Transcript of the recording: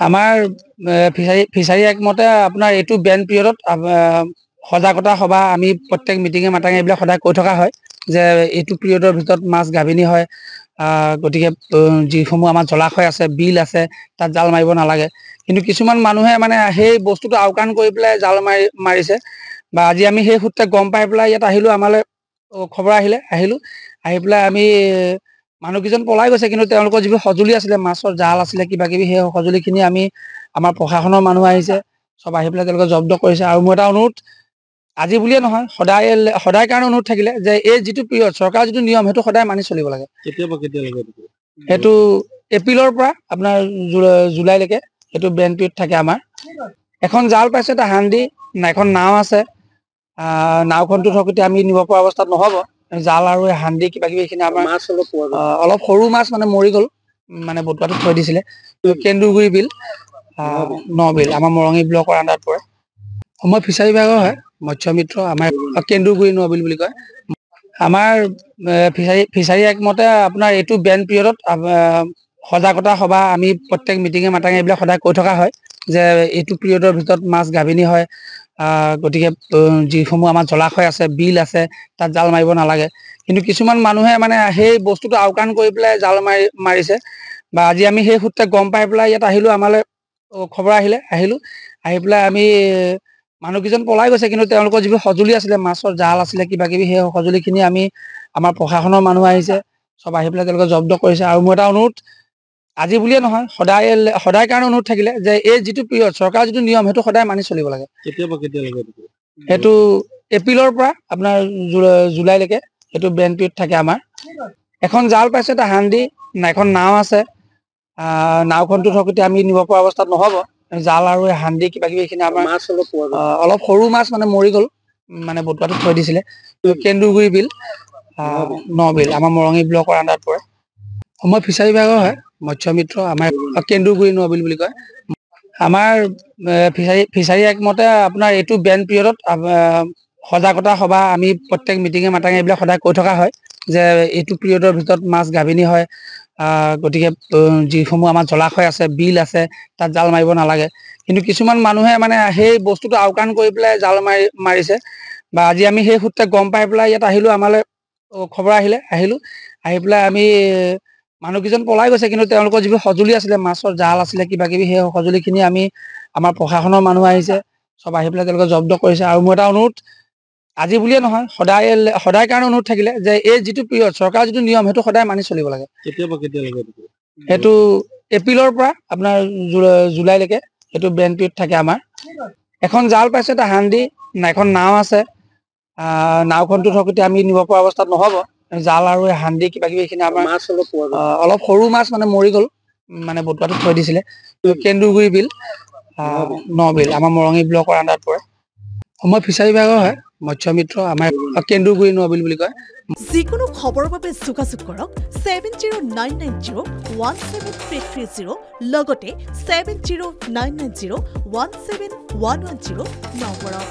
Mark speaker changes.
Speaker 1: আমাৰ ফিচাৰী একমতে আপোনাৰ এইটো বেন পিৰিয়ডত সজাগতা সভা আমি প্ৰত্যেক মিটিঙে মাটাঙে এইবিলাক সদায় কৈ থকা হয় যে এইটো পিৰিয়ডৰ ভিতৰত মাছ গাভিনী হয়। গতিকে যিসমূহ আমাৰ জলাশয় আছে, বিল আছে, তাত জাল মাৰিব নালাগে। কিন্তু কিছুমান মানুহে মানে সেই বস্তুটো আওকাণ কৰি পেলাই জাল মাৰিছে বা আজি আমি সেই সূত্ৰে গম পাই পেলাই ইয়াত আহিলোঁ। আমালৈ খবৰ আহিলোঁ আহি পেলাই আমি মানুহকেইজন পলাই গৈছে, কিন্তু তেওঁলোকৰ যিবোৰ সঁজুলি আছিলে, মাছৰ জাল আছিলে, কিবা কিবি, সেই সঁজুলিখিনি আমাৰ প্ৰশাসনৰ মানুহ আহিছে, চব আহি পেলাই তেওঁলোকে জব্দ কৰিছে। আৰু মোৰ এটা অনুৰোধ, আজি বুলিয়ে নহয়, সদায় কাৰণে অনুৰোধ থাকিলে যে এই যিটো পিৰিয়ড চৰকাৰৰ যিটো নিয়ম সেইটো সদায় মানি চলিব লাগে। সেইটো এপ্ৰিলৰ পৰা আপোনাৰ জুলাইলৈকে সেইটো বেন পিৰিয়ড থাকে। আমাৰ এখন জাল পাইছে, এটা হান্দি, এখন নাও আছে। নাওখনটো ধৰক এতিয়া আমি নিব পৰা অৱস্থাত নহ'ব। জাল আৰু হান্দি কিবা কিবি এইখিনি আমাৰ অলপ সৰু মাছ মানে মৰি গ'ল, মানে বটুৱাটো থৈ দিছিলে। কেন্দুগুৰি বিল, নবিল, আমাৰ মৰঙী ব্লকৰ আণ্ডাৰত পৰে। মই ফিচাৰী বিভাগৰ হয়, মৎস্য মিত্ৰ, আমাৰ কেন্দুগুৰি নবিল বুলি কয়। আমাৰ ফিচাৰী একমতে আপোনাৰ এইটো বেন পিৰিয়ডত সজাগতা সভা আমি প্ৰত্যেক মিটিঙে মাটাঙে এইবিলাক সদায় কৈ থকা হয় যে এইটো পিৰিয়ডৰ ভিতৰত মাছ গাভিনী হয়। গতিকে যিসমূহ আমাৰ জলাশয় আছে, বিল আছে, তাত জাল মাৰিব নালাগে। কিন্তু কিছুমান মানুহে মানে সেই বস্তুটো আওকাণ কৰি পেলাই জাল মাৰিছে বা আজি আমি সেই সূত্ৰে গম পাই পেলাই ইয়াত আহিলোঁ। আমালৈ খবৰ আহিলোঁ আহি পেলাই আমি মানুহকেইজন পলাই গৈছে, কিন্তু তেওঁলোকৰ যিবোৰ সঁজুলি আছিলে, মাছৰ জাল আছিলে, কিবা কিবি, সেই সঁজুলিখিনি আমাৰ প্ৰশাসনৰ মানুহ আহিছে, চব আহি পেলাই তেওঁলোকে জব্দ কৰিছে। আৰু মোৰ এটা অনুৰোধ, আজি বুলিয়ে নহয়, সদায় কাৰণে অনুৰোধ থাকিলে যে এই যিটো পিৰিয়ড চৰকাৰৰ যিটো নিয়ম সেইটো সদায় মানি চলিব লাগে। সেইটো এপ্ৰিলৰ পৰা আপোনাৰ জুলাইলৈকে সেইটো বেন পিৰিয়ড থাকে। আমাৰ এখন জাল পাইছে, এটা হান্দি, এখন নাও আছে। নাওখনটো ধৰক এতিয়া আমি নিব পৰা অৱস্থাত নহ'ব। জাল আৰু হান্দি কিবা কিবি এইখিনি আমাৰ অলপ সৰু মাছ মানে মৰি গ'ল, মানে বটুৱাটো থৈ দিছিলে। কেন্দুগুৰি বিল, নবিল, আমাৰ মৰঙী ব্লকৰ আণ্ডাৰত পৰে। মই ফিচাৰী বিভাগৰ হয়, মৎস্য মিত্ৰ, আমাৰ কেন্দুগুৰি নবিল বুলি কয়। আমাৰ ফিচাৰী একমতে আপোনাৰ এইটো বেন পিৰিয়ডত সজাগতা সভা আমি প্ৰত্যেক মিটিঙে মাটাঙে এইবিলাক সদায় কৈ থকা হয় যে এইটো পিৰিয়ডৰ ভিতৰত মাছ গাভিনী হয়। গতিকে যিসমূহ আমাৰ জলাশয় আছে, বিল আছে, তাত জাল মাৰিব নালাগে। কিন্তু কিছুমান মানুহে মানে সেই বস্তুটো আওকাণ কৰি পেলাই জাল মাৰিছে বা আজি আমি সেই সূত্ৰে গম পাই পেলাই ইয়াত আহিলোঁ। আমালৈ খবৰ আহিলোঁ আহি পেলাই আমি মানুহকেইজন পলাই গৈছে, কিন্তু তেওঁলোকৰ যিবোৰ সঁজুলি আছিলে, মাছৰ জাল আছিলে, কিবা কিবি, সেই সঁজুলিখিনি আমাৰ প্ৰশাসনৰ মানুহ আহিছে, চব আহি পেলাই তেওঁলোকে জব্দ কৰিছে। আৰু মোৰ এটা অনুৰোধ, আজি বুলিয়ে নহয়, সদায় কাৰণে অনুৰোধ থাকিলে যে এই যিটো পিৰিয়ড চৰকাৰৰ যিটো নিয়ম সেইটো সদায় মানি চলিব লাগে। সেইটো এপ্ৰিলৰ পৰা আপোনাৰ জুলাইলৈকে সেইটো বেন পিৰিয়ড থাকে। আমাৰ এখন জাল পাইছে, এটা হান্দি, এখন নাও আছে। নাওখনটো ধৰক এতিয়া আমি নিব পৰা অৱস্থাত নহ'ব। জাল আৰু হান্দি কিবা কিবি এইখিনি আমাৰ অলপ সৰু মাছ মানে মৰি গ'ল, মানে বটুৱাটো থৈ দিছিলে। কেন্দুগুৰি বিল, নবিল, আমাৰ মৰঙী ব্লকৰ আণ্ডাৰত পৰে। মই ফিচাৰী বিভাগৰ হয়, মৎস্য মিত্ৰ, আমাৰ কেন্দুগুৰি নবিল বুলি কয়।
Speaker 2: যিকোনো খবৰৰ বাবে যোগাযোগ কৰক 7099017330 লগতে 7099017110 নম্বৰত।